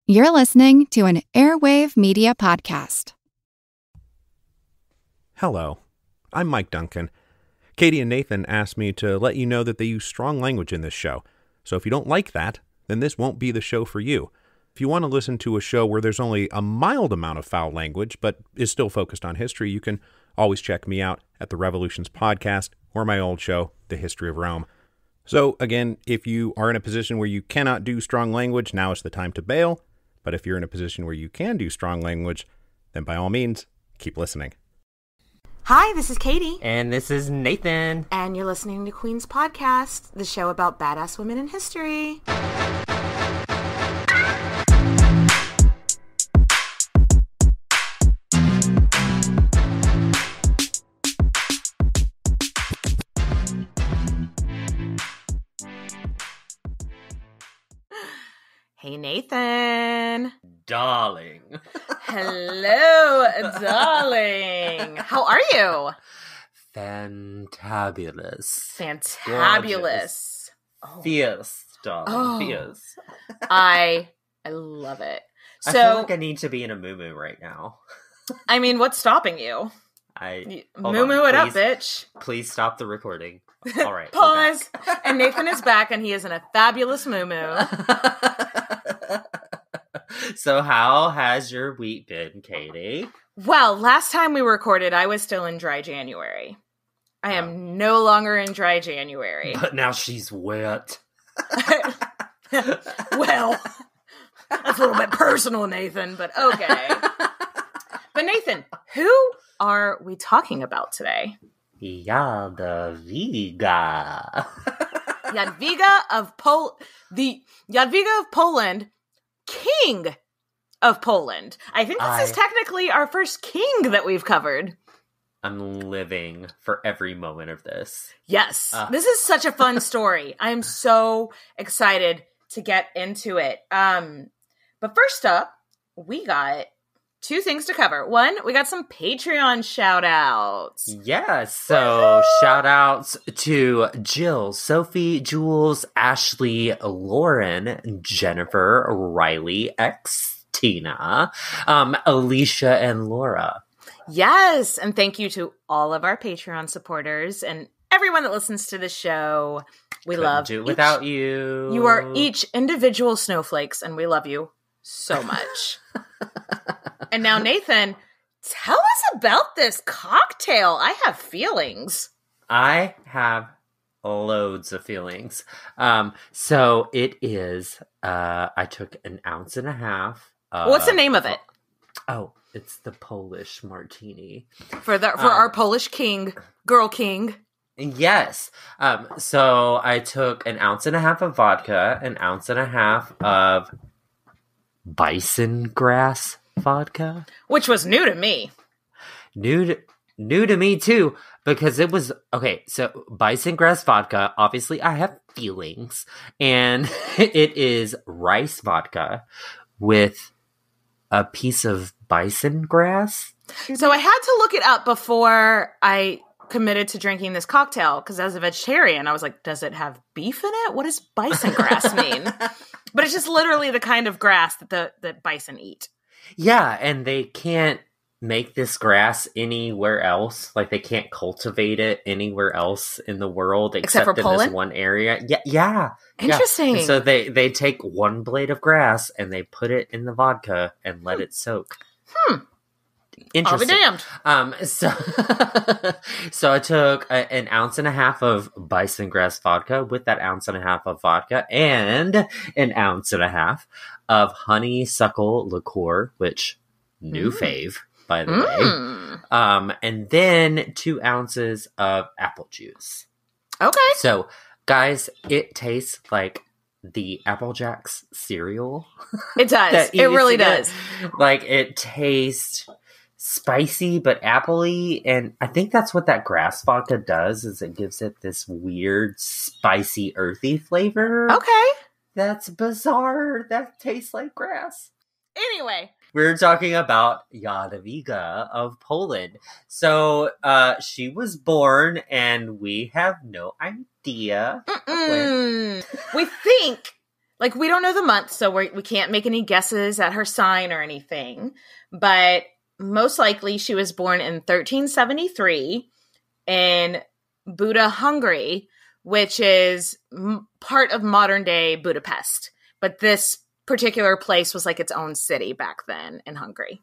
You're listening to an Airwave Media Podcast. Hello, I'm Mike Duncan. Katie and Nathan asked me to let you know that they use strong language in this show. So if you don't like that, then this won't be the show for you. If you want to listen to a show where there's only a mild amount of foul language, but is still focused on history, you can always check me out at the Revolutions Podcast or my old show, The History of Rome. So again, if you are in a position where you cannot do strong language, now is the time to bail. But if you're in a position where you can do strong language, then by all means, keep listening. Hi, this is Katie. And this is Nathan. And you're listening to Queen's Podcast, the show about badass women in history. Hey, Nathan. Darling. Hello, darling. How are you? Fantabulous. Fantabulous. Oh. Fierce, darling. Oh. Fierce. I love it. I feel like I need to be in a moo-moo right now. I mean, what's stopping you? Moo-moo it up, bitch. Please stop the recording. All right. Pause. And Nathan is back, and he is in a fabulous moo-moo. So how has your week been, Katie? Well, last time we recorded, I was still in dry January. I am no longer in dry January. But now she's wet. Well, that's a little bit personal, Nathan, but okay. But Nathan, who are we talking about today? Jadwiga. Jadwiga of the Jadwiga of Poland, King of Poland. I think this is technically our first king that we've covered. I'm living for every moment of this. Yes. This is such a fun story. I'm so excited to get into it. But first up, we got two things to cover. One, we got some Patreon shout-outs. Yeah, so shout-outs to Jill, Sophie, Jules, Ashley, Lauren, Jennifer, Riley, Tina, Alicia, and Laura. Yes, and thank you to all of our Patreon supporters and everyone that listens to the show. We love do it without you. You are each individual snowflakes, and we love you so much. And now, Nathan, tell us about this cocktail. I have feelings. I have loads of feelings. So it is, I took 1.5 ounces. What's the name of it? Oh, it's the Polish martini. For our Polish king, girl king. Yes. So I took 1.5 ounces of vodka, 1.5 ounces of bison grass vodka, which was new to me. New to me too, because it was okay. So bison grass vodka. Obviously, I have feelings, and it is rice vodka with a piece of bison grass. So I had to look it up before I committed to drinking this cocktail, because as a vegetarian, I was like, does it have beef in it? What does bison grass mean? But it's just literally the kind of grass that the bison eat. Yeah, and they can't make this grass anywhere else. Like, they can't cultivate it anywhere else in the world except for in Poland? this one area. Yeah. Interesting. And so they take one blade of grass and they put it in the vodka and let it soak. Interesting. I'll be damned. So I took 1.5 ounces of bison grass vodka with that 1.5 ounces of vodka and 1.5 ounces of honeysuckle liqueur, which new fave, by the way. And then 2 ounces of apple juice. Okay. So, guys, it tastes like the Apple Jacks cereal. It does. It really does. Like, it tastes spicy but appley, and I think that's what that grass vodka does, is it gives it this weird spicy earthy flavor. Okay. That's bizarre. That tastes like grass. Anyway, we're talking about Jadwiga of Poland. So she was born, and we have no idea when. We think like, we don't know the month, so we can't make any guesses at her sign or anything. But most likely she was born in 1373 in Buda, Hungary, which is part of modern-day Budapest. But this particular place was like its own city back then in Hungary.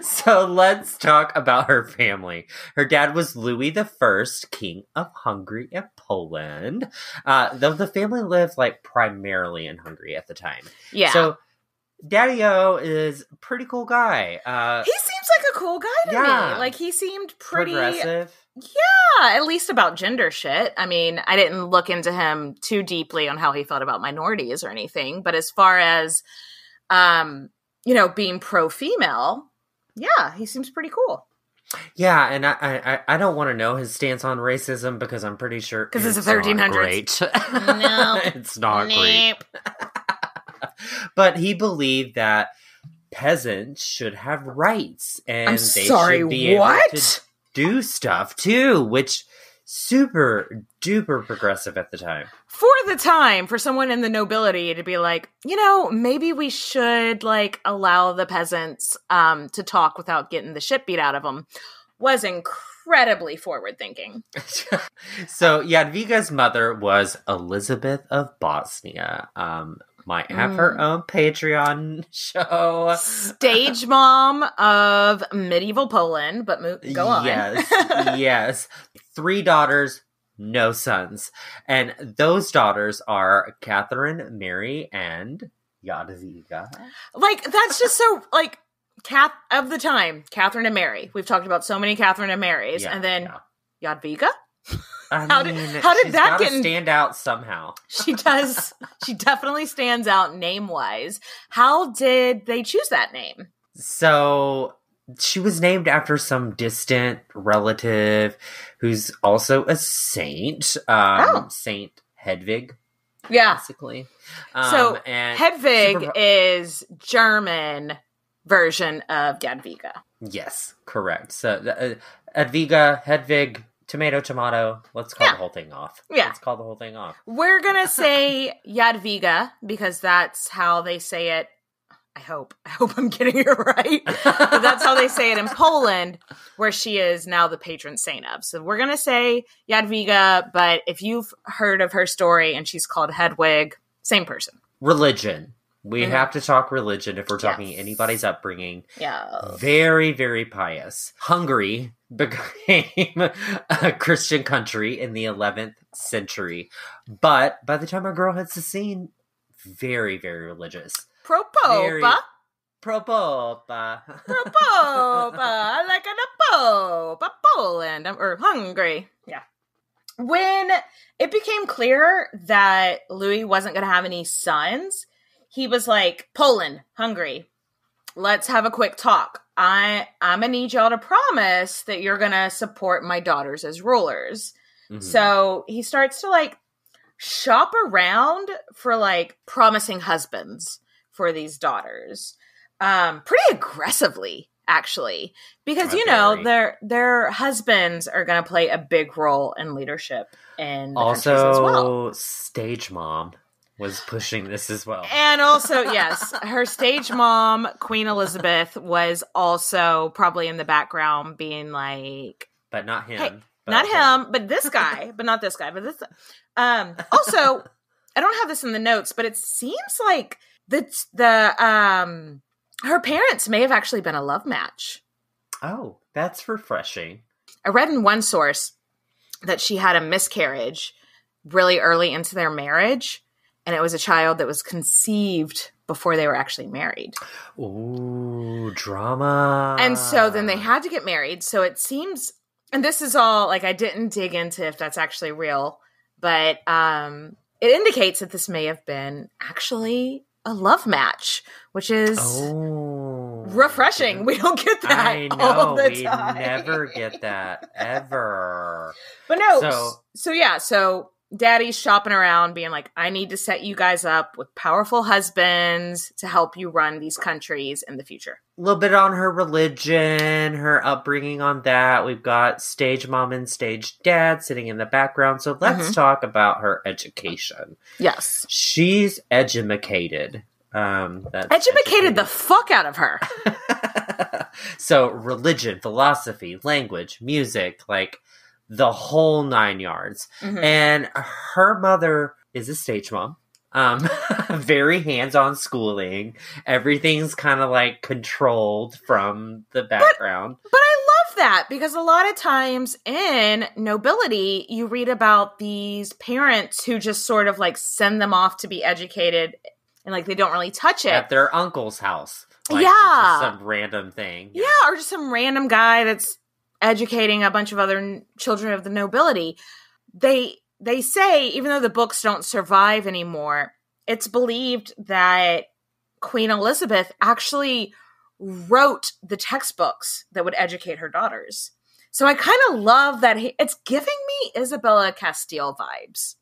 So let's talk about her family. Her dad was Louis the First, King of Hungary and Poland. Though the family lived like primarily in Hungary at the time. Yeah. So Daddy-O is a pretty cool guy. He seems like a cool guy to me. Like, he seemed pretty progressive. Yeah, at least about gender shit. I mean, I didn't look into him too deeply on how he felt about minorities or anything, but as far as being pro-female, yeah, he seems pretty cool. Yeah, and I don't want to know his stance on racism because I'm pretty sure because it's the 1300s. Great. No, it's not great. But he believed that peasants should have rights and should be able to do stuff too, which super duper progressive at the time. For the time, for someone in the nobility to be like, maybe we should like allow the peasants to talk without getting the shit beat out of them, was incredibly forward thinking. So Jadwiga's mother was Elizabeth of Bosnia. Might have her own Patreon show. Stage mom of medieval Poland, but go on. Yes. 3 daughters, no sons. And those daughters are Catherine, Mary, and Jadwiga. Like, that's just so, like, of the time, Catherine and Mary. We've talked about so many Catherine and Marys. And then Jadwiga? How did that stand out somehow? She does. She definitely stands out name-wise. How did they choose that name? So she was named after some distant relative who's also a saint. Saint Hedwig. Yeah. Basically. And Hedwig is German version of Jadwiga. Yes, correct. So Jadwiga, Hedwig, tomato. Let's call the whole thing off. Yeah. Let's call the whole thing off. We're going to say Jadwiga because that's how they say it. I hope I'm getting it right. But that's how they say it in Poland, where she is now the patron saint of. So we're going to say Jadwiga, but if you've heard of her story and she's called Hedwig, same person. Religion. We have to talk religion if we're talking anybody's upbringing. Yeah. Very, very pious. Hungary became a Christian country in the 11th century. But by the time our girl hits the scene, very, very religious. Pro-popa. Pro-popa. Pro-popa. Like a pope. Poland. Or Hungary. Yeah. When it became clear that Louis wasn't going to have any sons, he was like, Poland, Hungary, let's have a quick talk. I'm going to need y'all to promise that you're going to support my daughters as rulers. Mm-hmm. So he starts to like shop around for like promising husbands for these daughters. Pretty aggressively, actually, because, their husbands are going to play a big role in leadership in the countries as well. Also, stage mom was pushing this as well. And also, yes, her stage mom, Queen Elizabeth, was also probably in the background being like... But not him. Hey, not him, but this guy. But not this guy. But this... Also, I don't have this in the notes, but it seems like her parents may have actually been a love match. Oh, that's refreshing. I read in one source that she had a miscarriage really early into their marriage. And it was a child that was conceived before they were actually married. Ooh, drama. And so then they had to get married. So it seems, and this is all, like, I didn't dig into if that's actually real, but it indicates that this may have been actually a love match, which is refreshing. We don't get that all the time. We never get that, ever. But no, so Daddy's shopping around being like, I need to set you guys up with powerful husbands to help you run these countries in the future. A little bit on her religion, her upbringing on that. We've got stage mom and stage dad sitting in the background. So let's talk about her education. Yes. She's edumacated. Edumacated the fuck out of her. So religion, philosophy, language, music, like the whole 9 yards. And her mother is a stage mom. Very hands-on schooling. Everything's kind of like controlled from the background. But I love that because a lot of times in nobility, you read about these parents who just sort of like send them off to be educated and like they don't really touch it. At their uncle's house. Like, yeah. It's just some random thing. Yeah, or just some random guy that's educating a bunch of other children of the nobility. They say, even though the books don't survive anymore, it's believed that Queen Elizabeth actually wrote the textbooks that would educate her daughters. So I kind of love that. It's giving me Isabella Castile vibes.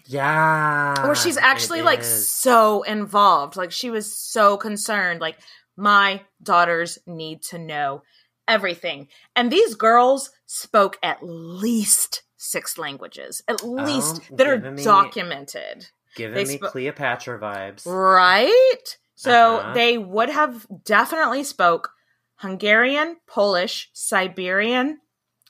Yeah. Where she's actually like so involved. Like she was so concerned. Like my daughters need to know everything. And these girls spoke at least 6 languages. At least that are documented. Giving me Cleopatra vibes. Right? So they would have definitely spoke Hungarian, Polish, Siberian,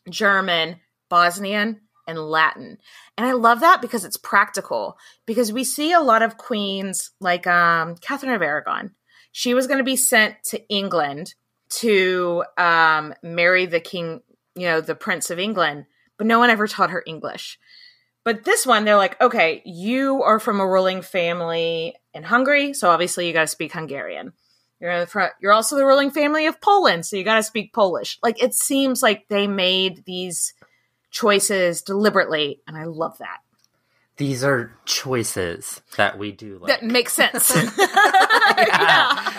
German, Bosnian, and Latin. And I love that because it's practical. Because we see a lot of queens like Catherine of Aragon. She was going to be sent to England to marry the king, the Prince of England. But no one ever taught her English. But this one, they're like, okay, you are from a ruling family in Hungary, so obviously you got to speak Hungarian. You're also the ruling family of Poland, so you got to speak Polish. Like, it seems like they made these choices deliberately, and I love that. These are choices that we do like. That makes sense. Yeah.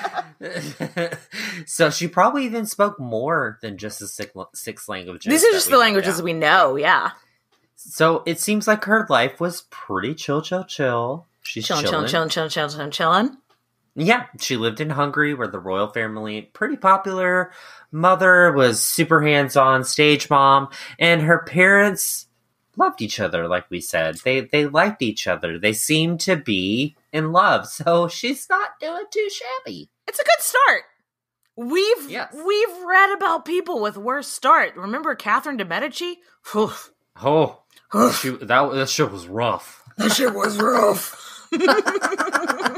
So she probably even spoke more than just the 6 languages. These are just the languages we know, yeah. So it seems like her life was pretty chill. She's chilling. Yeah, she lived in Hungary where the royal family, pretty popular. Mother was super hands-on, stage mom, and her parents loved each other, like we said. They liked each other. They seemed to be in love, so she's not doing too shabby. It's a good start. We've read about people with worse start. Remember Catherine de Medici? Oh, that shit was rough. That shit was rough.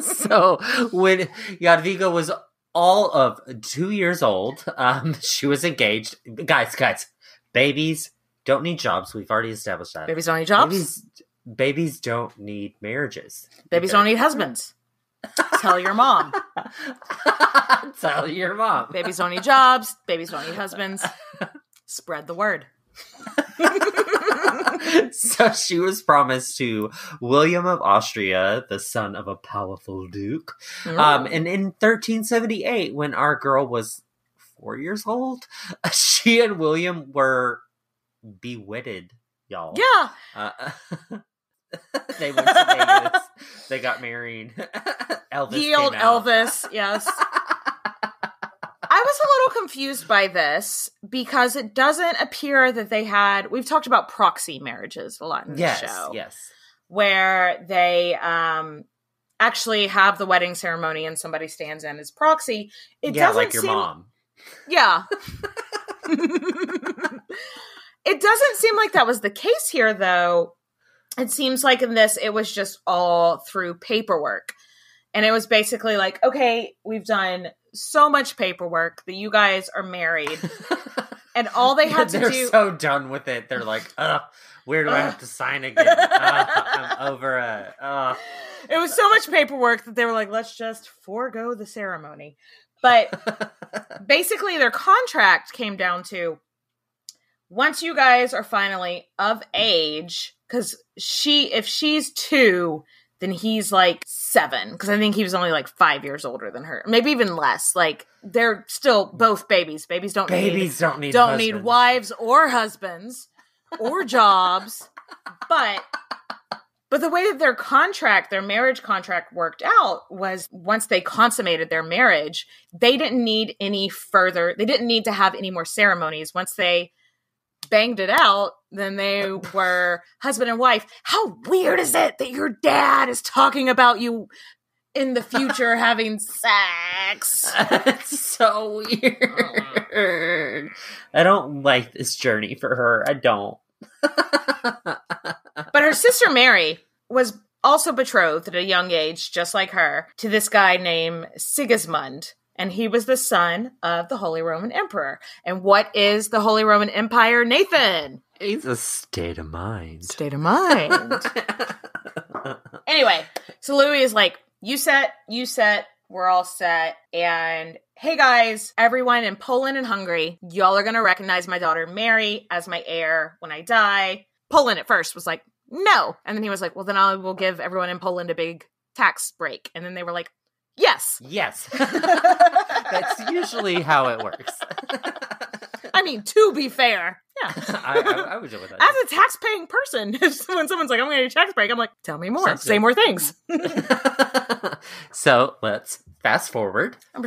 So when Jadwiga was all of 2 years old, she was engaged. Guys, babies don't need jobs. We've already established that. Babies don't need jobs? Babies don't need marriages. Babies don't need husbands. Tell your mom. Tell your mom. Babies don't need jobs. Babies don't need husbands. Spread the word. So she was promised to William of Austria, the son of a powerful duke. And in 1378, when our girl was 4 years old, she and William were bewitted, y'all. Yeah. They went to Vegas. They got married. Elvis. The old Elvis, yes. I was a little confused by this because it doesn't appear that they had. We've talked about proxy marriages a lot in the show. Yes. Where they actually have the wedding ceremony and somebody stands in as proxy. It doesn't like your mom. Yeah. It doesn't seem like that was the case here, though. It seems like in this, it was just all through paperwork. And it was basically like, okay, we've done so much paperwork that you guys are married. And all they had to do... They're so done with it. They're like, where do I have to sign again? I'm over it. It was so much paperwork that they were like, let's just forego the ceremony. But basically their contract came down to, once you guys are finally of age, because if she's 2, then he's like 7, because I think he was only like 5 years older than her, maybe even less. Like they're still both babies. Babies don't need wives or husbands or jobs. But the way that their marriage contract worked out was once they consummated their marriage, they didn't need to have any more ceremonies. Once they banged it out, then they were husband and wife. How weird is it that your dad is talking about you in the future having sex? It's so weird. I don't like this journey for her. I don't. But her sister Mary was also betrothed at a young age, just like her, to this guy named Sigismund. And he was the son of the Holy Roman Emperor. And what is the Holy Roman Empire, Nathan? It's a state of mind. State of mind. Anyway, so Louis is like, you set, we're all set. And hey guys, everyone in Poland and Hungary, y'all are going to recognize my daughter Mary as my heir when I die. Poland at first was like, no. And then he was like, well, then I will give everyone in Poland a big tax break. And then they were like, yes. Yes. That's usually how it works. I mean, to be fair. Yeah. I would deal with that. As a tax-paying person, when someone's like, I'm going to get a tax break, I'm like, tell me more. Say more things. So let's fast forward to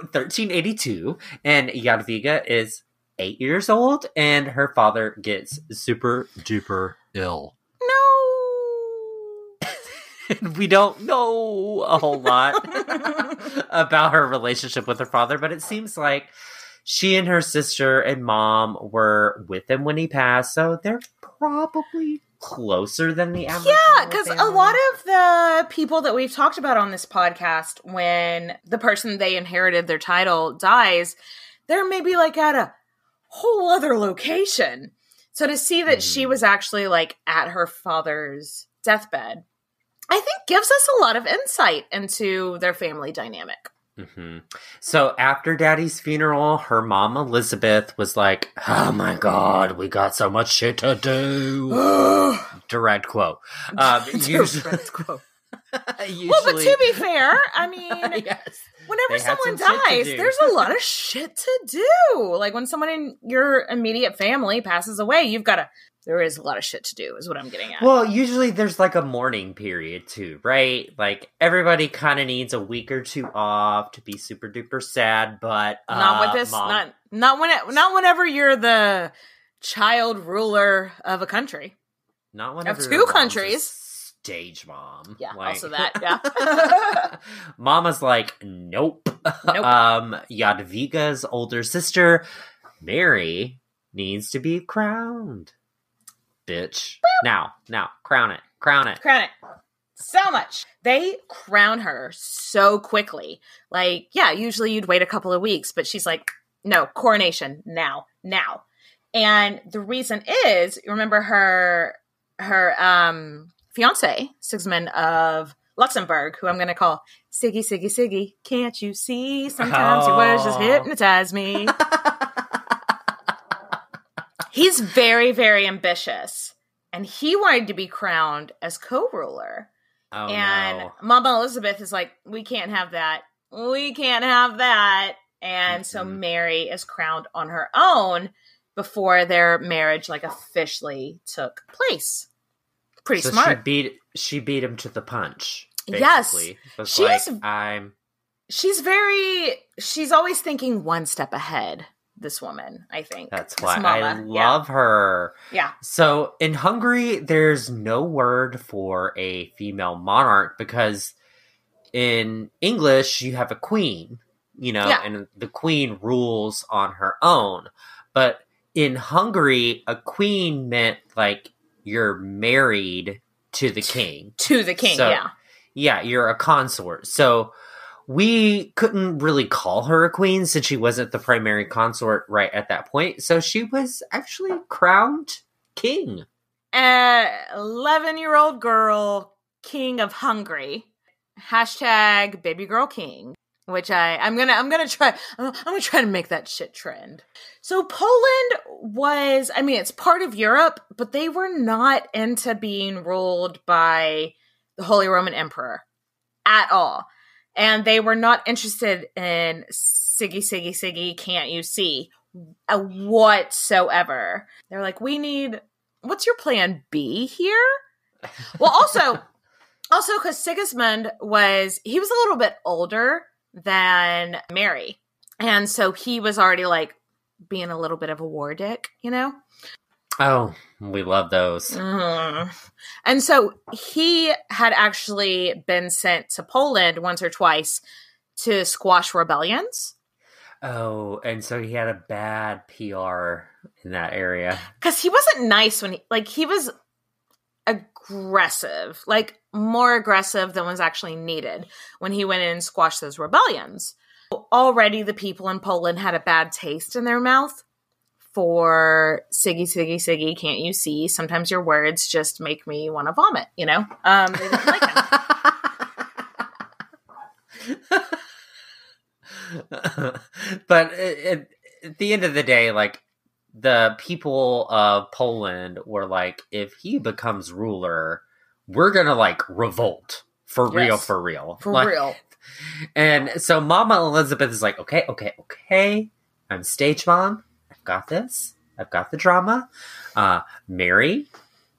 1382, and Jadwiga is 8 years old, and her father gets super duper ill. No. We don't know a whole lot about her relationship with her father, but it seems like she and her sister and mom were with him when he passed, so they're probably closer than the average. Yeah, because a lot of the people that we've talked about on this podcast, when the person they inherited their title dies, they're maybe like at a whole other location. So to see that she was actually like at her father's deathbed, I think gives us a lot of insight into their family dynamic. Mm-hmm. So after Daddy's funeral, her mom Elizabeth was like, "Oh my God, we got so much shit to do." Direct quote. Direct quote. Well, but to be fair, I mean, yes. Whenever someone dies, there's a lot of shit to do. Like when someone in your immediate family passes away, there is a lot of shit to do, is what I'm getting at. Well, usually there's like a mourning period too, right? Like everybody kind of needs a week or two off to be super duper sad, but not with this. Mom, not whenever you're the child ruler of a country. Not whenever of two countries. Stage mom. Yeah, like, also that. Yeah. Mama's like, nope. Jadwiga's older sister, Mary, needs to be crowned. Bitch. Now, crown it. Crown it. So much. They crown her so quickly. Like, yeah, usually you'd wait a couple of weeks, but she's like, no, coronation now. And the reason is, you remember her fiance, Sigismund of Luxembourg, who I'm going to call Siggy. Can't you see? Sometimes your words just hypnotize me. He's very, very ambitious, and he wanted to be crowned as co-ruler. Oh, and no. Mama Elizabeth is like, we can't have that. And so Mary is crowned on her own before their marriage like officially took place. Pretty smart. She beat him to the punch. Basically. Yes. She's always thinking one step ahead. This woman, I think. That's why I love her. Yeah. So in Hungary, there's no word for a female monarch because in English, you have a queen, and the queen rules on her own. But in Hungary, a queen meant like you're married to the king. To the king, so, yeah. Yeah, you're a consort. So we couldn't really call her a queen since she wasn't the primary consort right at that point. So she was actually crowned king. 11-year-old girl, king of Hungary. # baby girl king. Which I'm gonna try to make that shit trend. So Poland was, it's part of Europe, but they were not into being ruled by the Holy Roman Emperor at all. And they were not interested in Siggy, can't you see? whatsoever. They're like, what's your plan B here? Well, also because Sigismund was a little bit older than Mary. And so he was already like being a little bit of a war dick, you know? Oh, we love those. And so he had actually been sent to Poland once or twice to squash rebellions. Oh, and so he had a bad PR in that area. Because he wasn't nice when he was aggressive, like more aggressive than was actually needed when he went in and squashed those rebellions. Already the people in Poland had a bad taste in their mouth for Siggy, can't you see? Sometimes your words just make me want to vomit, you know? They didn't like him. But at the end of the day, like, the people of Poland were like, if he becomes ruler, we're gonna, like, revolt. For real. For like, real. And so Mama Elizabeth is like, okay. I'm stage mom. I've got this. I've got the drama. Mary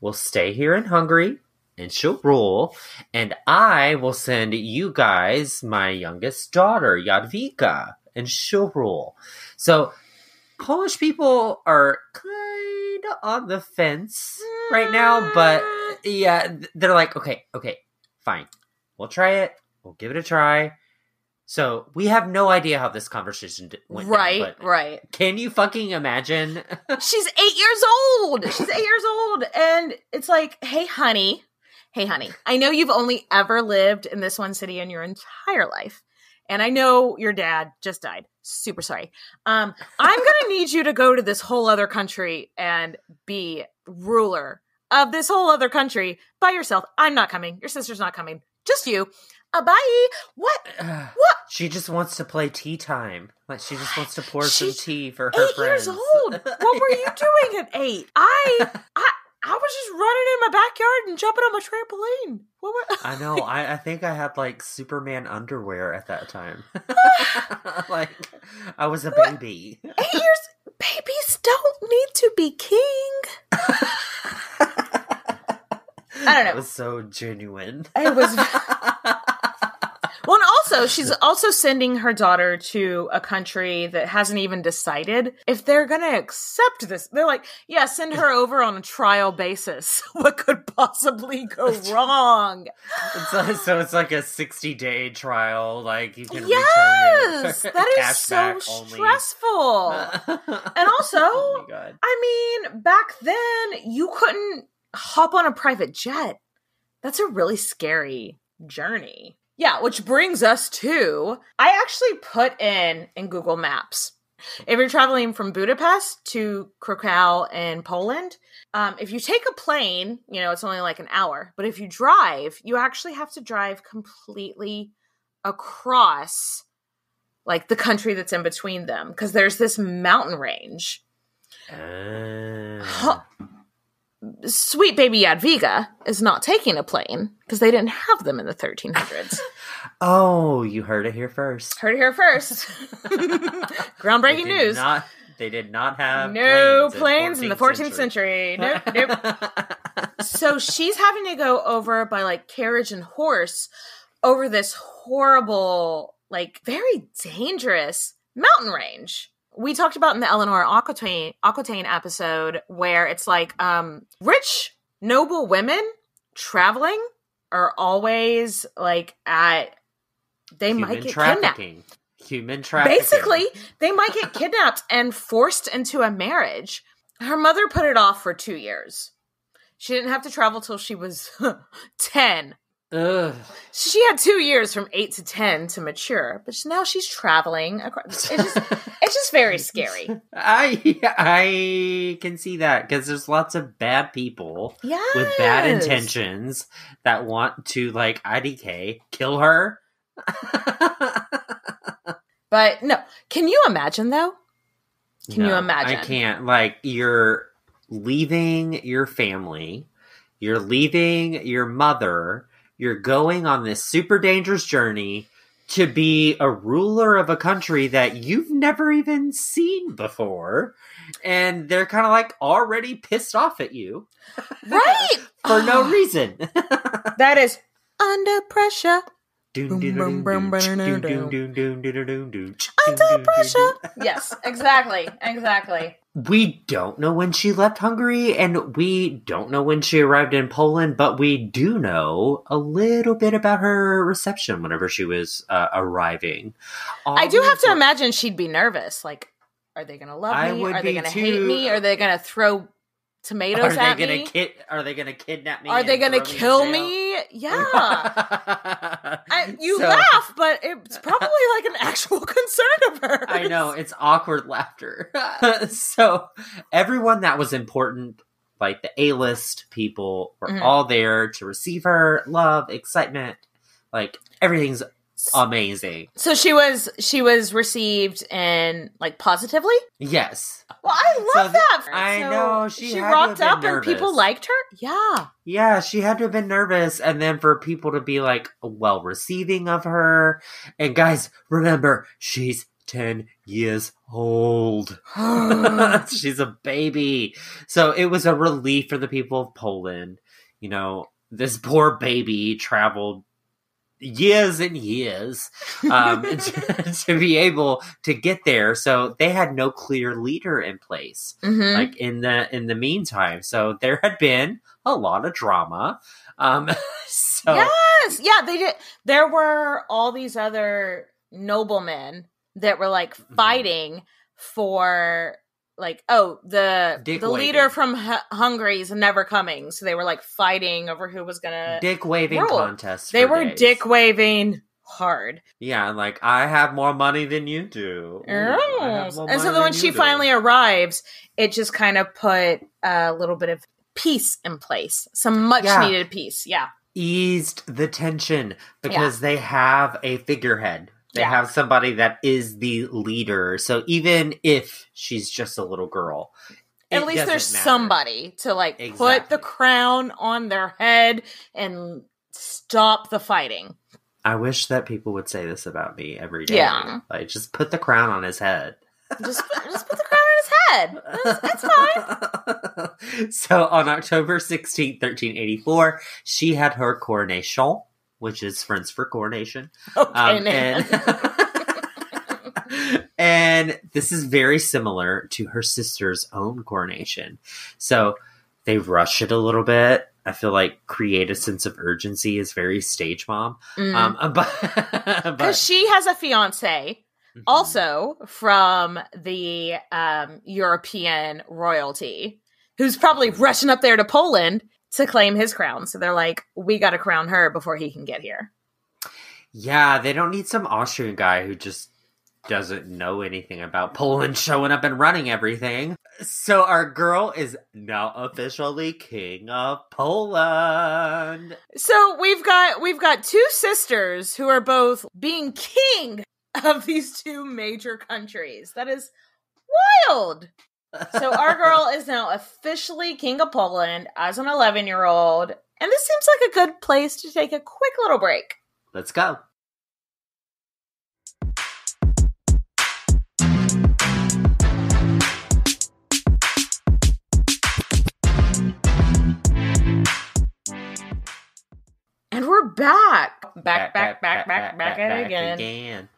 will stay here in Hungary and she'll rule. And I will send you guys my youngest daughter, Jadwiga, and she'll rule. So Polish people are kind of on the fence right now. But yeah, they're like, okay, fine. We'll try it. We'll give it a try. So we have no idea how this conversation went down, Right. Can you fucking imagine? She's 8 years old. And it's like, hey, honey, I know you've only ever lived in this one city in your entire life. And I know your dad just died. Super sorry. I'm going to need you to go to this whole other country and be ruler of this whole other country by yourself. I'm not coming. Your sister's not coming. Just you. Bye. What? She just wants to play tea time. Like, she just wants to pour some tea for her 8 friends. years old. What were you doing at 8? I was just running in my backyard and jumping on my trampoline. I know. I think I had, like, Superman underwear at that time. Like, I was a baby. 8 years? Babies don't need to be king. I don't know. It was so genuine. It was. Well, and also, she's also sending her daughter to a country that hasn't even decided if they're going to accept this. They're like, yeah, send her over on a trial basis. What could possibly go wrong? So it's like a 60-day trial. Like, you can return Yes! your That is cash so back stressful. And also, oh my God. I mean, back then, you couldn't hop on a private jet. That's a really scary journey. Yeah, which brings us to, I actually put in Google Maps. If you're traveling from Budapest to Krakow in Poland, if you take a plane, you know, it's only like an hour. But if you drive, you actually have to drive completely across, like, the country that's in between them. Because there's this mountain range. Sweet baby Jadwiga is not taking a plane because they didn't have them in the 1300s. Oh, you heard it here first. Groundbreaking news. They did not have planes in the 14th century. Nope. So she's having to go over by, like, carriage and horse over this horrible, like, very dangerous mountain range. We talked about in the Eleanor Aquitaine episode where it's like rich, noble women traveling are always like they might get kidnapped. Human trafficking. Basically, they might get kidnapped and forced into a marriage. Her mother put it off for 2 years. She didn't have to travel till she was 10. Ugh. She had 2 years from 8 to 10 to mature, but now she's traveling across. It's just very scary. I can see that because there's lots of bad people with bad intentions that want to, like, IDK, kill her. But no, can you imagine though? Can you imagine? I can't. Like, you're leaving your family, you're leaving your mother. You're going on this super dangerous journey to be a ruler of a country that you've never even seen before. And they're kind of like already pissed off at you. Right. For no reason. That is Under Pressure. Under Pressure. Yes, exactly. We don't know when she left Hungary, and we don't know when she arrived in Poland, but we do know a little bit about her reception whenever she was arriving. I do have to imagine she'd be nervous. Like, are they going to love me? Are they going to hate me? Are they going to throw tomatoes at me? Are they going to kidnap me? Are they going to kill me? Yeah. You laugh, but it's probably like an actual concern of hers. I know. It's awkward laughter. So everyone that was important, like the A-list people, were all there to receive her. Love, excitement. Like, everything's amazing. So she was received in, like, positively? Yes. Well, I love that. I know. She rocked up nervous. And people liked her? Yeah. Yeah, she had to have been nervous. And then for people to be, like, well receiving of her. And guys, remember, she's 10 years old. She's a baby. So it was a relief for the people of Poland. You know, this poor baby traveled years and years to be able to get there. So they had no clear leader in place, like in the meantime. So there had been a lot of drama. So yes, yeah, they did. There were all these other noblemen that were like fighting for. Like, the leader from Hungary is never coming. So they were, like, fighting over who was going to dick-waving rule. Contests. They were dick-waving hard. Yeah, like, I have more money than you do. And so then when she finally arrives, it just kind of put a little bit of peace in place. Some much-needed peace, eased the tension because they have a figurehead. They have somebody that is the leader. So even if she's just a little girl, at least there's somebody to like put the crown on their head and stop the fighting. I wish that people would say this about me every day. Yeah. Like, just put the crown on his head. Just put the crown on his head. It's fine. So on October 16th, 1384, she had her coronation, which is French for coronation. Okay, and this is very similar to her sister's own coronation. So they rush it a little bit. I feel like create a sense of urgency is very stage mom. But she has a fiance also from the European royalty who's probably rushing up there to Poland to claim his crown. So they're like, we got to crown her before he can get here. Yeah, they don't need some Austrian guy who just doesn't know anything about Poland showing up and running everything. So our girl is now officially king of Poland. So we've got two sisters who are both being king of these two major countries. That is wild. So our girl is now officially king of Poland as an 11-year-old. And this seems like a good place to take a quick little break. Let's go. And we're back. Back at it again.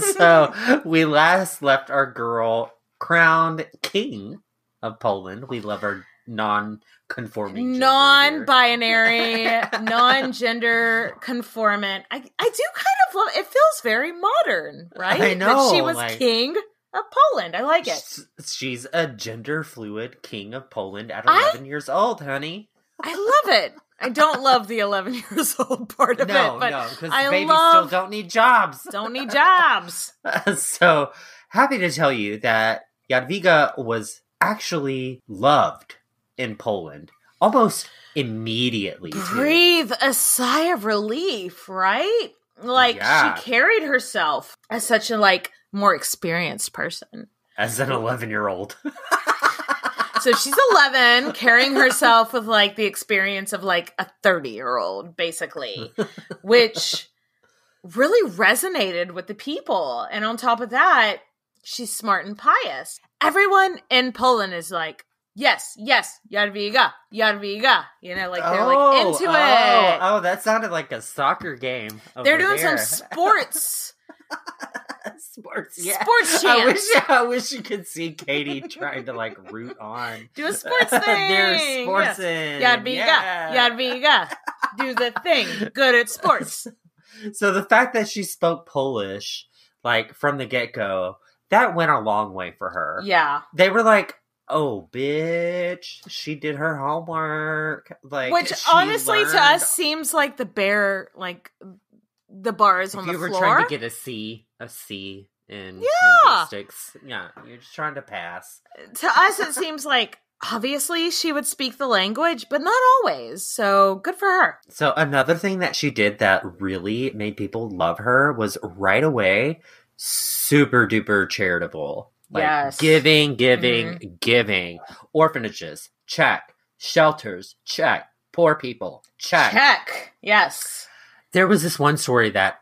So we last left our girl crowned king of Poland. We love our non-conforming, non-binary, non-gender conformant. I do kind of love it. It feels very modern, right? I know. That she was king of Poland. I like it. She's a gender fluid king of Poland at 11 years old, honey. I love it. I don't love the 11 years old part of it, but because babies still don't need jobs. Don't need jobs. So happy to tell you that Jadwiga was actually loved in Poland almost immediately. Breathe a sigh of relief, right? Like she carried herself as such a more experienced person. As an 11-year-old. So she's 11, carrying herself with the experience of a 30-year-old, basically, which really resonated with the people. And on top of that, she's smart and pious. Everyone in Poland is like, yes, Jadwiga. You know, like they're like into it. Oh, that sounded like a soccer game. They're doing some sports. Sports, yeah. Sports chants. I wish you could see Katie trying to like root on. Do a sports thing. They're sportsing. Jadwiga. Do the thing. Good at sports. So the fact that she spoke Polish, like from the get-go, that went a long way for her. Yeah. They were like, oh, bitch, she did her homework. Like, which honestly to us seems like the bar is on the floor. If you were trying to get a C in linguistics, yeah, you're just trying to pass. To us, it seems like obviously she would speak the language, but not always. So good for her. So another thing that she did that really made people love her was right away super duper charitable. Like, yes. Giving. Orphanages, check. Shelters, check. Poor people, check. Check. Yes. There was this one story that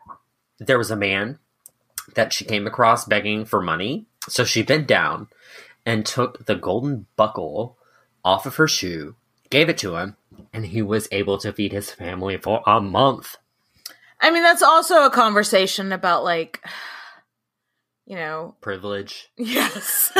there was a man that she came across begging for money. So she bent down and took the golden buckle off of her shoe, gave it to him, and he was able to feed his family for a month. I mean, that's also a conversation about, like, you know... privilege. Yes.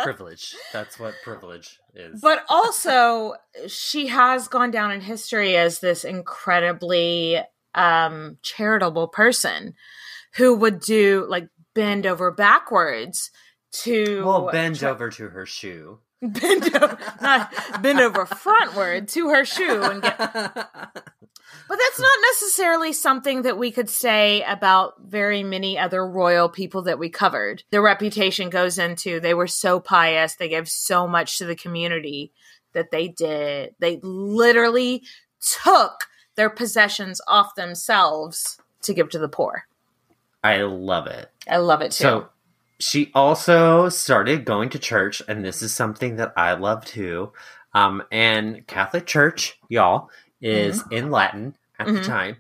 Privilege. That's what privilege is. But also, she has gone down in history as this incredibly charitable person who would do, like, bend over backwards to... Well, bend over to her shoe. Bend over frontward to her shoe and get... But that's not necessarily something that we could say about very many other royal people that we covered. Their reputation goes into they were so pious, they gave so much to the community that they literally took their possessions off themselves to give to the poor. I love it. I love it too. So she also started going to church, and this is something that I love too. And Catholic Church, y'all, is in Latin at the time,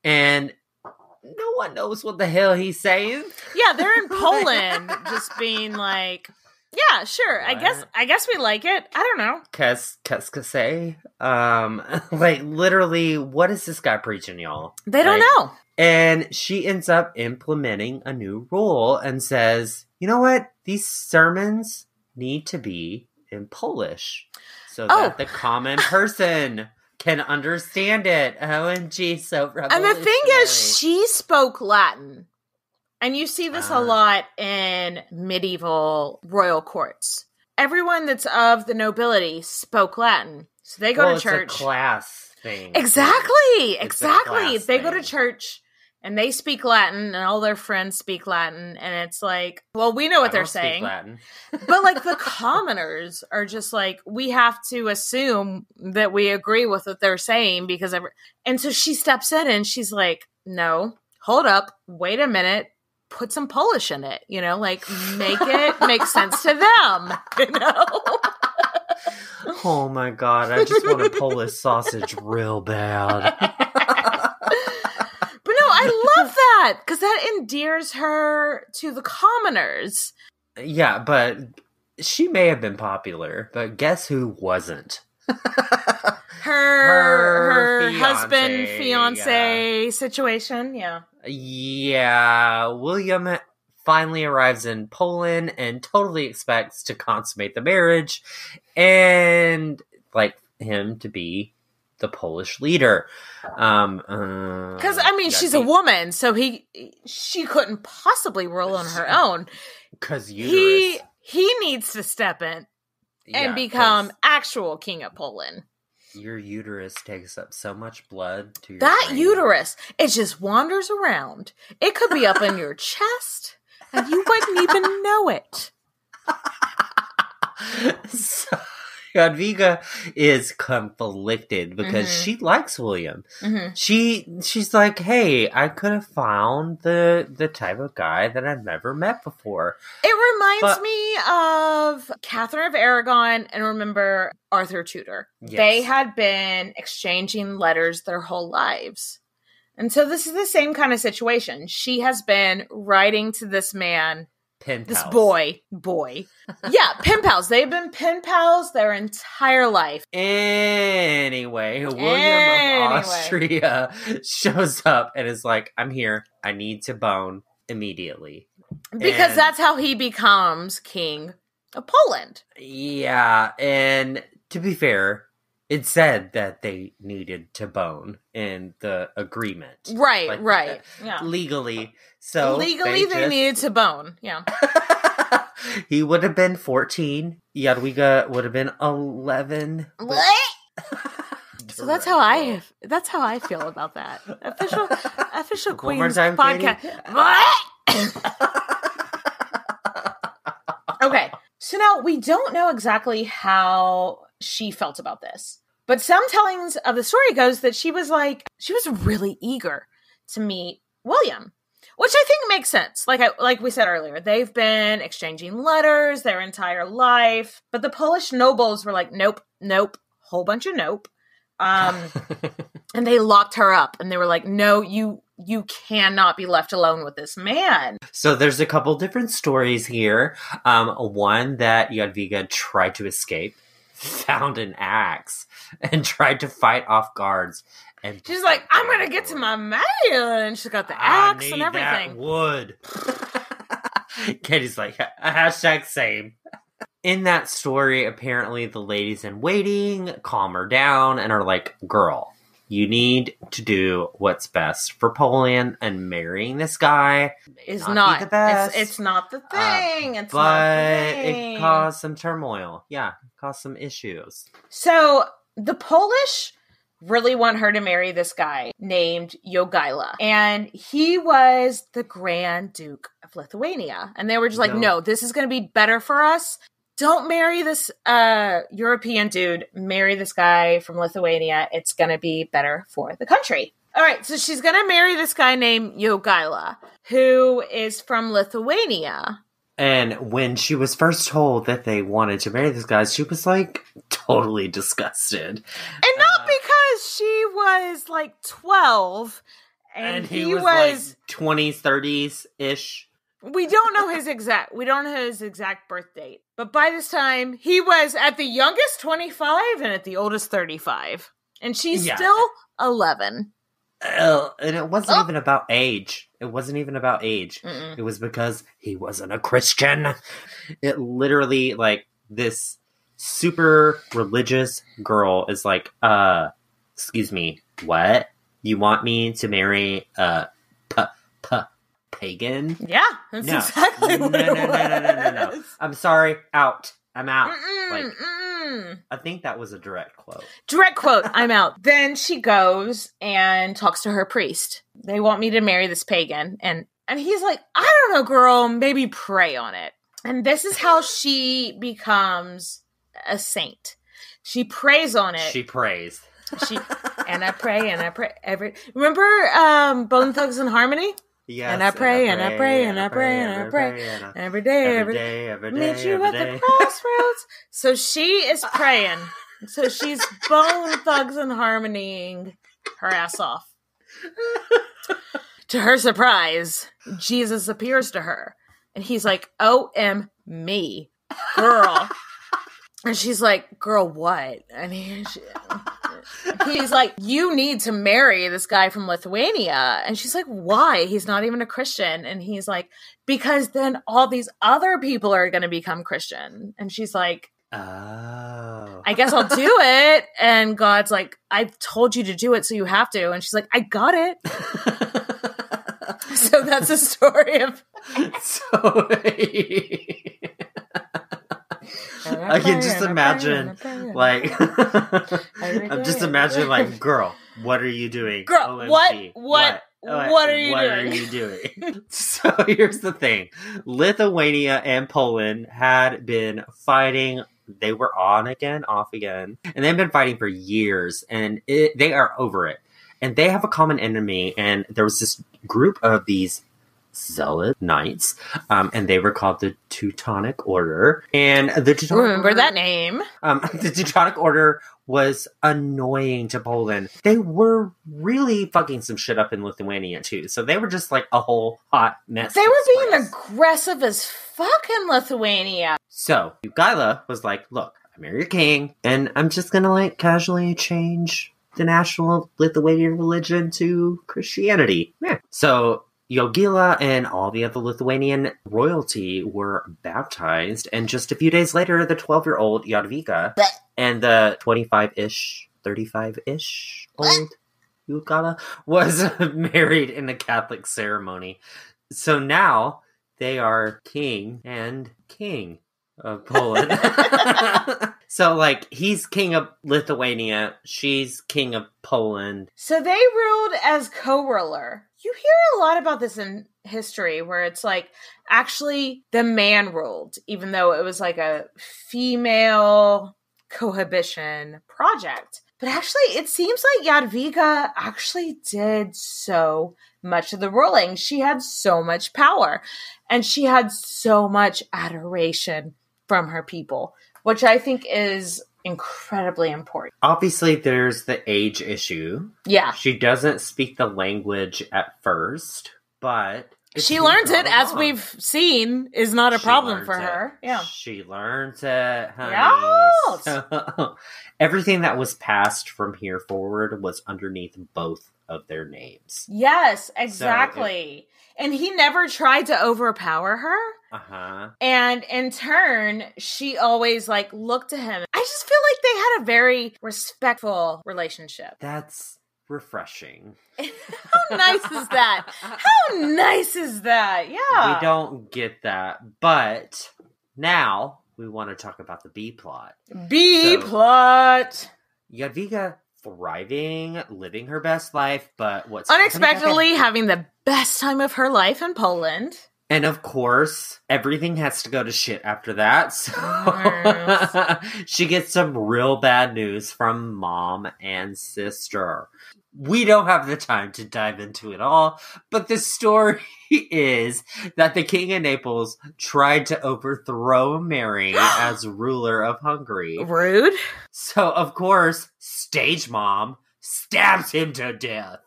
and no one knows what the hell he's saying. Yeah, they're in Poland, just being like, "Yeah, sure, what? I guess we like it. I don't know." Qu'est-ce que c'est? Like literally, what is this guy preaching, y'all? They don't know. And she ends up implementing a new rule and says, "You know what? These sermons need to be in Polish so that the common person can understand it." OMG, so revolutionary. And the thing is, she spoke Latin. And you see this a lot in medieval royal courts. Everyone that's of the nobility spoke Latin. So they go to church. It's a class thing. Exactly. They go to church and they speak Latin and all their friends speak Latin. And it's like, well, we know what they're saying. Latin. But like the commoners are just like, we have to assume that we agree with what they're saying because and so she steps in and she's like, no, hold up, wait a minute, put some Polish in it, you know, like make it make sense to them, you know? Oh my God, I just want a Polish sausage real bad. I love that because that endears her to the commoners. Yeah, but she may have been popular, but guess who wasn't? her husband, fiance situation. Yeah. Yeah. William finally arrives in Poland and totally expects to consummate the marriage and like him to be the Polish leader. Because I mean, she's a woman, so she couldn't possibly rule on her own. Because he needs to step in and become actual king of Poland. Your uterus takes up so much blood to your that brain. Uterus, it just wanders around. It could be up in your chest, and you wouldn't even know it. So, Jadwiga is conflicted because she likes William. She's like, hey, I could have found the type of guy that I've never met before. It reminds me of Catherine of Aragon and remember Arthur Tudor. Yes. They had been exchanging letters their whole lives. And so this is the same kind of situation. She has been writing to this man, Pen this pals. boy. Yeah, pen pals. They've been pen pals their entire life. Anyway, William of Austria shows up and is like, I'm here. I need to bone immediately. Because that's how he becomes king of Poland. Yeah, and to be fair, it said that they needed to bone in the agreement. Right, right. Yeah. Legally. So legally, they needed to bone. Yeah. He would have been 14. Jadwiga would have been 11. So that's how I feel about that. Official Queen's more time, podcast. Okay. So now we don't know exactly how she felt about this. But some tellings of the story goes that she was really eager to meet William, which I think makes sense. Like we said earlier, they've been exchanging letters their entire life, but the Polish nobles were like, nope, whole bunch of nope. And they locked her up and they were like, no, you cannot be left alone with this man. So there's a couple different stories here. One that Jadwiga tried to escape, found an axe, and tried to fight off guards. And she's like, I'm going to get to my man. And she's got the axe and everything. That wood. Katie's like, hashtag same. In that story, apparently the ladies in waiting calm her down and are like, girl, you need to do what's best for Poland, and marrying this guy is not the best. It's not the thing. It caused some turmoil. Yeah, caused some issues. So the Polish really want her to marry this guy named Jogaila. And he was the Grand Duke of Lithuania. And they were just like, no, this is going to be better for us. Don't marry this European dude. Marry this guy from Lithuania. It's going to be better for the country. All right, so she's going to marry this guy named Jogaila, who is from Lithuania. And when she was first told that they wanted to marry this guy, she was like totally disgusted. And not because she was like 12 and he was like 20s, 30s-ish. We don't know his exact birth date. But by this time, he was at the youngest 25 and at the oldest 35. And she's still 11. And it wasn't even about age. It wasn't even about age. Mm-mm. It was because he wasn't a Christian. It literally, like, this super religious girl is like, excuse me, what? You want me to marry pagan? Yeah, that's exactly what it was. No. I'm sorry, out. I'm out. I think that was a direct quote. Direct quote, I'm out. Then she goes and talks to her priest. They want me to marry this pagan. And he's like, I don't know, girl, maybe pray on it. And this is how she becomes a saint. She prays on it. She prays. And I pray. Remember Bone Thugs and Harmony? Yes, and I pray. Every day. Meet you at the crossroads. So she is praying. So she's Bone Thugs and Harmonying her ass off. To her surprise, Jesus appears to her. And he's like, O-M-me, girl. And she's like, girl, what? And he's like, you need to marry this guy from Lithuania. And she's like, why? He's not even a Christian. And he's like, because then all these other people are going to become Christian. And she's like, oh, I guess I'll do it. And God's like, I've told you to do it, so you have to. And she's like, I got it. So that's the story of... I can just imagine, like, I'm just imagining, like, girl, what are you doing? Girl, OMG. what are you doing? So here's the thing. Lithuania and Poland had been fighting. They were on again, off again. And they've been fighting for years. And they are over it. And they have a common enemy. And there was this group of these zealot knights, and they were called the Teutonic Order. And the Teutonic Remember that name. The Teutonic Order was annoying to Poland. They were really fucking some shit up in Lithuania, too. So they were just like a whole hot mess. They were being aggressive as fuck in Lithuania. So Jogaila was like, look, I'm your king, and I'm just gonna like casually change the national Lithuanian religion to Christianity. Yeah. So Jogaila and all the other Lithuanian royalty were baptized, and just a few days later, the 12-year-old Jadwiga and the 25-ish, 35-ish old Jogaila was married in a Catholic ceremony. So now they are king and king of Poland. So, like, he's king of Lithuania, she's king of Poland. So they ruled as co-ruler. You hear a lot about this in history, where it's like, actually, the man ruled, even though it was like a female cohabitation project. But actually, it seems like Jadwiga actually did so much of the ruling. She had so much power, and she had so much adoration from her people, which I think is incredibly important. Obviously, there's the age issue. Yeah. She doesn't speak the language at first, but she learns it, as we've seen, is not a problem for her. Yeah. She learns it, honey. Yes. So, everything that was passed from here forward was underneath both of their names. Yes, exactly. And he never tried to overpower her. Uh-huh. And in turn, she always like looked to him. I just feel like they had a very respectful relationship. That's refreshing. How nice is that? How nice is that? Yeah. We don't get that. But now we want to talk about the B plot. B-plot. Jadwiga thriving, living her best life, but what's unexpectedly having the best time of her life in Poland. And of course, everything has to go to shit after that. So she gets some real bad news from mom and sister. We don't have the time to dive into it all, but the story is that the King of Naples tried to overthrow Mary as ruler of Hungary. Rude. So, of course, stage mom stabs him to death.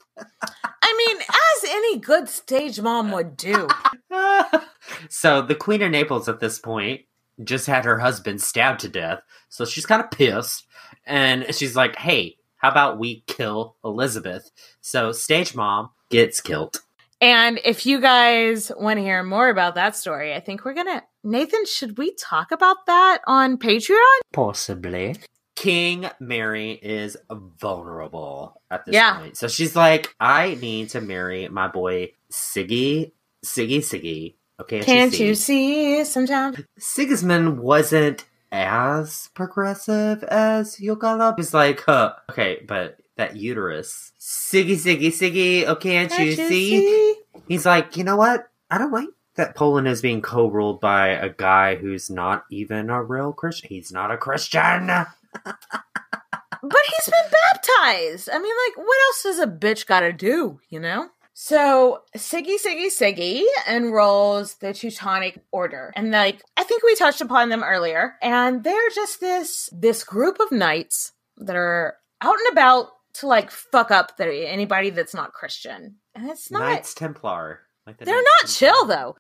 I mean, as any good stage mom would do. So the Queen of Naples at this point just had her husband stabbed to death. So she's kind of pissed. And she's like, hey, how about we kill Elizabeth? So stage mom gets killed. And if you guys want to hear more about that story, I think we're going to... Nathan, should we talk about that on Patreon? Possibly. King Mary is vulnerable at this point. So she's like, I need to marry my boy Siggy. Okay, can't you see sometimes? Sigismund wasn't as progressive as Jogaila. He's like, okay, but that uterus. Siggy, oh, can't you see? He's like, you know what? I don't like that Poland is being co-ruled by a guy who's not even a real Christian. He's not a Christian. But he's been baptized. I mean, like, what else does a bitch gotta do, you know? So, Siggy enrolls the Teutonic Order. And, like, I think we touched upon them earlier. And they're just this group of knights that are out and about to, like, fuck up anybody that's not Christian. And it's not... Knights Templar. Like they're not chill, though.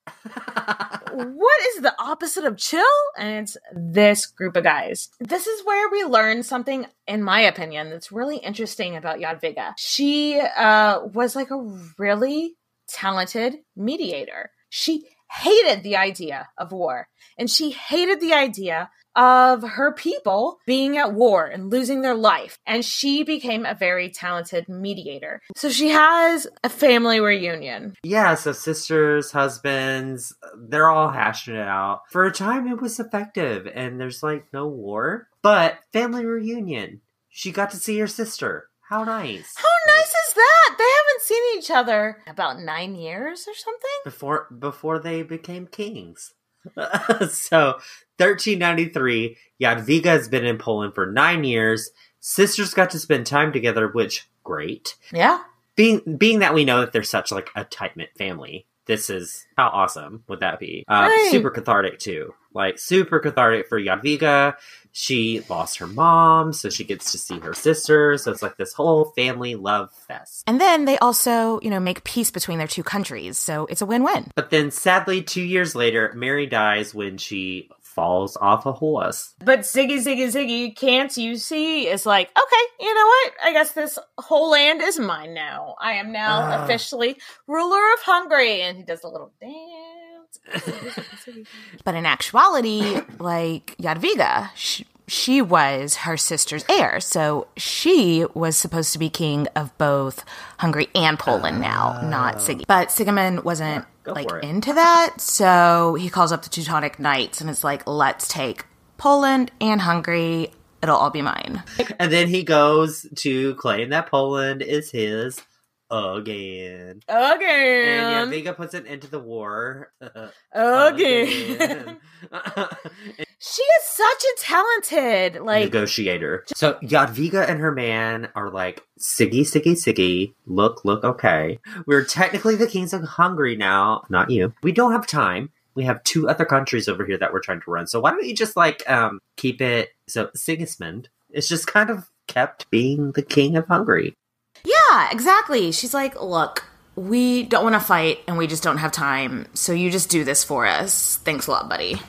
What is the opposite of chill? And it's this group of guys. This is where we learn something, in my opinion, that's really interesting about Jadwiga. She was like a really talented mediator. She hated the idea of war. And she hated the idea of her people being at war and losing their life. And she became a very talented mediator. So she has a family reunion. Yeah, so sisters, husbands, they're all hashing it out. For a time, it was effective, and there's, like, no war. But family reunion. She got to see her sister. How nice. How nice is that? They haven't seen each other about 9 years or something? Before they became kings. So, 1393, Jadwiga has been in Poland for 9 years. Sisters got to spend time together, which, great. Yeah. Being that we know that they're such, like, a tight-knit family, this is, how awesome would that be? Right. Super cathartic too. Like, super cathartic for Jadwiga. She lost her mom, so she gets to see her sister. So it's like this whole family love fest. And then they also, make peace between their two countries. So it's a win-win. But then sadly, 2 years later, Mary dies when she falls off a horse. But Ziggy, can't you see? Is like, okay, you know what? I guess this whole land is mine now. I am now officially ruler of Hungary. And he does a little dance. But in actuality, like Jadwiga, she was her sister's heir. So she was supposed to be king of both Hungary and Poland now, not Siggy. But Sigismund wasn't into that. So he calls up the Teutonic Knights and it's like, let's take Poland and Hungary. It'll all be mine. And then he goes to claim that Poland is his again. And Jadwiga puts an end to the war. Again. She is such a talented, negotiator. So Jadwiga and her man are like, Siggy, look, okay. We're technically the kings of Hungary now, not you. We don't have time. We have 2 other countries over here that we're trying to run. So why don't you just keep it? So Sigismund is just kind of kept being the king of Hungary. Yeah, exactly. She's like, look, we don't want to fight and we just don't have time. So you just do this for us. Thanks a lot, buddy.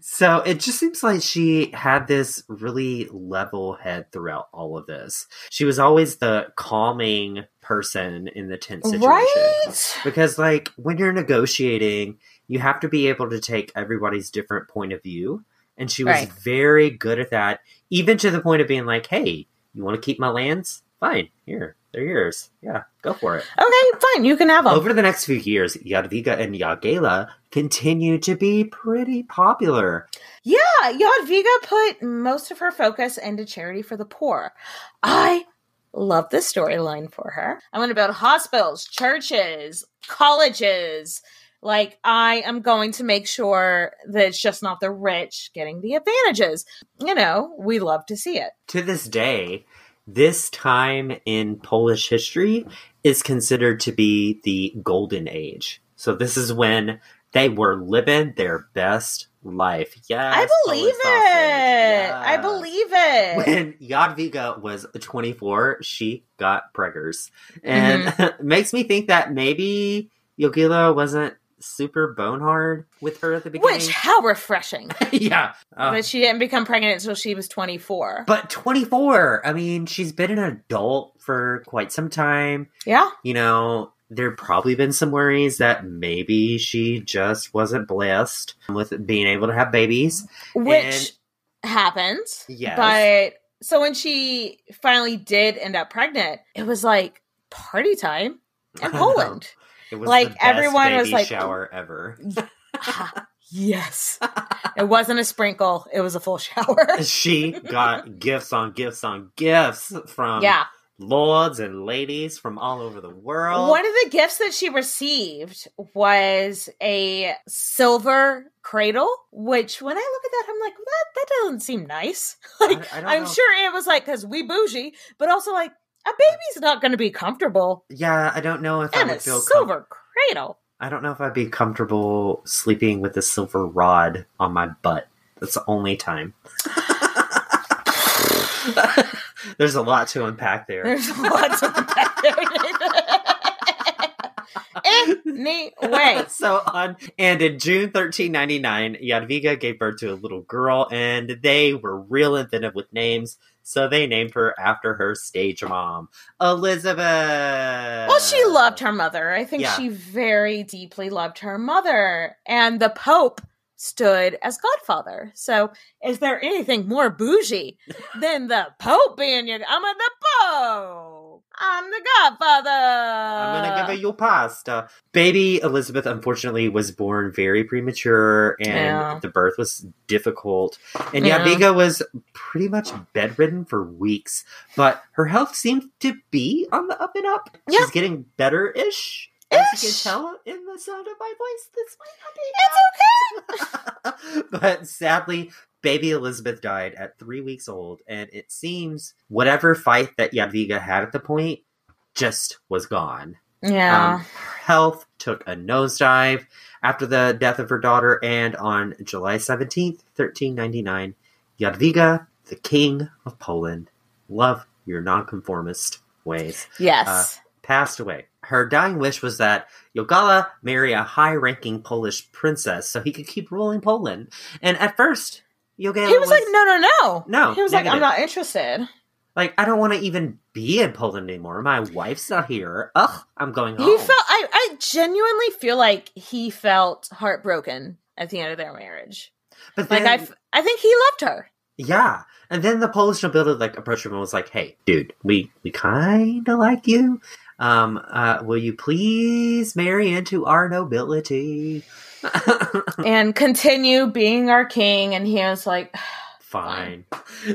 So it just seems like she had this really level head throughout all of this. She was always the calming person in the tense situation. Right? Because when you're negotiating, you have to be able to take everybody's different point of view. And she was very good at that, even to the point of being like, hey, you want to keep my lands? Fine, here, they're yours. Yeah, go for it. Okay, fine, you can have them. Over the next few years, Jadwiga and Jagela continue to be pretty popular. Yeah, Jadwiga put most of her focus into charity for the poor. I love this storyline for her. I'm going to build hospitals, churches, colleges. I am going to make sure that it's just not the rich getting the advantages. We love to see it. To this day, this time in Polish history is considered to be the golden age. So this is when they were living their best life. Yes, I believe it. Yes. I believe it. When Jadwiga was 24, she got preggers. And it makes me think that maybe Jagela wasn't super bonehard with her at the beginning. Which, how refreshing. Yeah. But she didn't become pregnant until she was 24. But 24, I mean, she's been an adult for quite some time. Yeah. There probably been some worries that maybe she just wasn't blessed with being able to have babies. Which happens. Yes. But, so when she finally did end up pregnant, it was like party time in Poland. It was the best everyone baby was like, shower ever. Yes. It wasn't a sprinkle. It was a full shower. She got gifts on gifts on gifts from lords and ladies from all over the world. One of the gifts that she received was a silver cradle, which when I look at that, I'm like, that doesn't seem nice. I'm sure it was because we bougie, but also a baby's not going to be comfortable. Yeah, I don't know if I would feel silver cradle. I don't know if I'd be comfortable sleeping with a silver rod on my butt. That's the only time. There's a lot to unpack there. Anyway. And in June 1399, Jadwiga gave birth to a little girl, and they were real inventive with names, so they named her after her stage mom, Elizabeth. Well, she loved her mother. I think she very deeply loved her mother, and the Pope stood as godfather. So is there anything more bougie than the Pope being I'm the Pope? I'm the godfather. I'm going to give you pasta. Baby Elizabeth, unfortunately, was born very premature, and the birth was difficult. And Jadwiga was pretty much bedridden for weeks, but her health seemed to be on the up and up. Yeah. She's getting better-ish. As you can tell in the sound of my voice, this might not be okay. But sadly, baby Elizabeth died at 3 weeks old, and it seems whatever fight that Jadwiga had at the point just was gone. Yeah. Her health took a nosedive after the death of her daughter, and on July 17th, 1399, Jadwiga, the King of Poland, love your nonconformist ways, Yes. passed away. Her dying wish was that Jogala marry a high-ranking Polish princess so he could keep ruling Poland. And at first, Jogala He was like, no. No, He was negative. like, I'm not interested. Like, I don't want to even be in Poland anymore. My wife's not here. Ugh, I'm going home. He felt, I genuinely feel like he felt heartbroken at the end of their marriage. But then, Like, I think he loved her. yeah. And then the Polish nobility, like, approached him and was like, hey, dude, we kind of like you. Will you please marry into our nobility? And continue being our king. And he was like, Fine.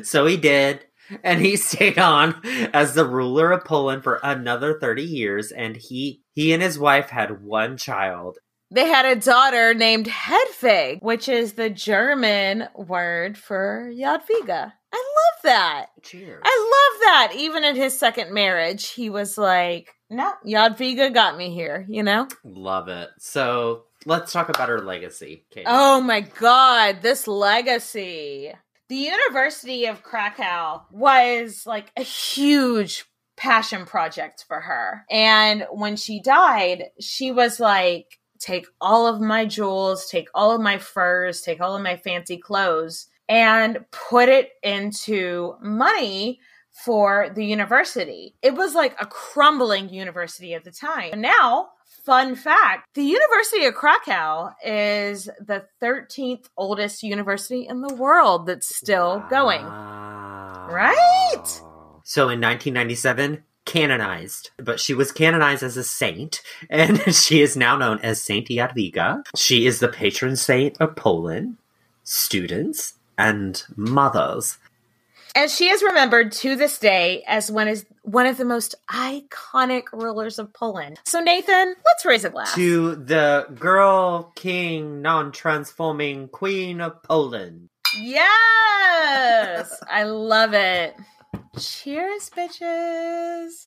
So he did. And he stayed on as the ruler of Poland for another 30 years. And he and his wife had one child. they had a daughter named Hedwig, which is the German word for Jadwiga. I love that. Cheers. I love that. Even in his second marriage, he was like, no, Jadwiga got me here, you know? Love it. So let's talk about her legacy, Katie. Oh my God, this legacy. The University of Krakow was like a huge passion project for her. And when she died, she was like, take all of my jewels, take all of my furs, take all of my fancy clothes, and put it into money for the university. It was like a crumbling university at the time. And now, fun fact, the University of Krakow is the 13th oldest university in the world that's still going. Right? So in 1997, canonized. But she was canonized as a saint, and she is now known as Saint Jadwiga. She is the patron saint of Poland, students, and mothers. And she is remembered to this day as one of the most iconic rulers of Poland. So Nathan, let's raise a glass. To the girl, king, non-transforming queen of Poland. Yes! I love it. Cheers, bitches.